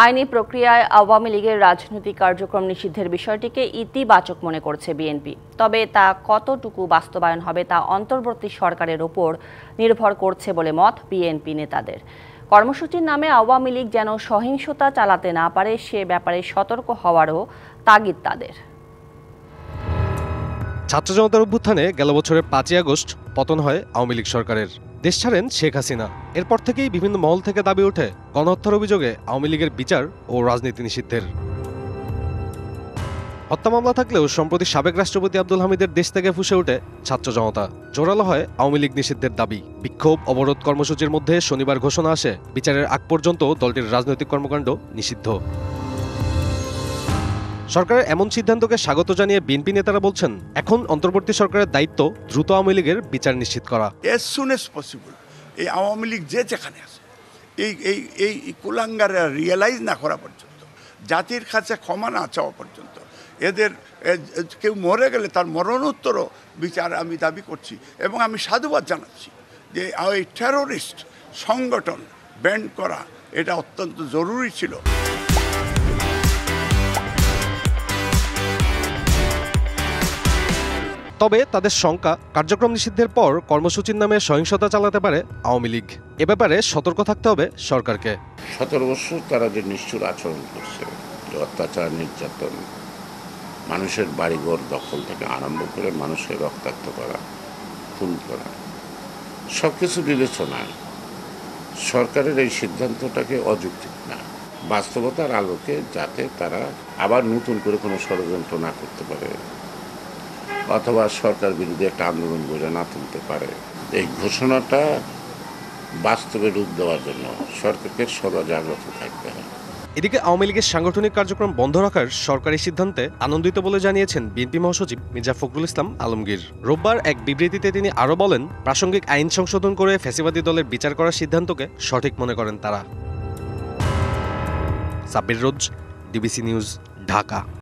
আইনি প্রক্রিয়ায় আওয়ামী লীগের রাজনৈতিক কার্যক্রম নিষিদ্ধের বিষয়টিকে ইতিবাচক মনে করছে বিএনপি। তবে তা কতটুকু বাস্তবায়ন হবে তা অন্তর্বর্তী সরকারের ওপর নির্ভর করছে বলে মত বিএনপি নেতাদের। কর্মসূচির নামে আওয়ামী লীগ যেন সহিংসতা চালাতে না পারে সে ব্যাপারে সতর্ক হওয়ারও তাগিদ তাদের। ছাত্র জনতার অভ্যুত্থানে গেল বছরের ৫ই আগস্ট পতন হয় আওয়ামী লীগ সরকারের। দেশ ছাড়েন শেখ হাসিনা। এরপর থেকেই বিভিন্ন মহল থেকে দাবি ওঠে গণহত্যার অভিযোগে আওয়ামী লীগের বিচার ও রাজনীতি নিষিদ্ধের। হত্যা মামলা থাকলেও সম্প্রতি সাবেক রাষ্ট্রপতি আব্দুল হামিদের দেশ থেকে ফুঁসে ওঠে ছাত্র জনতা। জোরালো হয় আওয়ামী লীগ নিষিদ্ধের দাবি। বিক্ষোভ অবরোধ কর্মসূচির মধ্যে শনিবার ঘোষণা আসে বিচারের আগ পর্যন্ত দলটির রাজনৈতিক কর্মকাণ্ড নিষিদ্ধ। সরকারের এমন সিদ্ধান্তকে স্বাগত জানিয়ে বিএনপি নেতারা বলছেন, এখন অন্তর্বর্তী সরকারের দায়িত্ব দ্রুত আওয়ামী লীগের বিচার নিশ্চিত করা। as soon as possible এই আওয়ামী লীগ যেখানে আছে এই কুলাঙ্গারা রিয়েলাইজ না করা পর্যন্ত, জাতির কাছে ক্ষমা না চাওয়া পর্যন্ত, এদের কেউ মরে গেলে তার মরণোত্তরও বিচার আমি দাবি করছি এবং আমি সাধুবাদ জানাচ্ছি যে এই টেরোরিস্ট সংগঠন ব্যান্ড করা এটা অত্যন্ত জরুরি ছিল। তবে তাদের শঙ্কা, কার্যক্রম নিষিদ্ধের পর কর্মসূচির নামে সহিংসতা চালাতে পারে আওয়ামী লীগ। এ ব্যাপারে সতর্ক থাকতে হবে সরকারকে। 17 বছর তারা যে নিষ্ঠুর আচরণ করছে, অত্যাচার, নির্যাতন, মানুষের বাড়িঘর দখল থেকে আরম্ভ করে মানুষের রক্তাক্ত করা, খুন করা, সব কিছু বিবেচনায় সরকারের এই সিদ্ধান্তটাকে অযৌক্তিক না, বাস্তবতার আলোকে যাতে তারা আবার নতুন করে কোনো ষড়যন্ত্র না করতে পারে অথবা সরকার বিরোধী একটা আন্দোলন গড়ে না তুলতে পারে, এই ঘোষণাটা বাস্তবে রূপ দেওয়ার জন্য সরকারকে সদা জাগ্রত থাকতে হবে। এদিকে আওয়ামী লীগের সাংগঠনিক কার্যক্রম বন্ধ রাখার সরকারি সিদ্ধান্তে আনন্দিত বলে জানিয়েছেন বিএনপি মহাসচিব মির্জা ফখরুল ইসলাম আলমগীর। রোববার এক বিবৃতিতে তিনি আরও বলেন, প্রাসঙ্গিক আইন সংশোধন করে ফ্যাসিবাদী দলের বিচার করার সিদ্ধান্তকে সঠিক মনে করেন তারা। সাব্বির রোজ, ডিবিসি নিউজ, ঢাকা।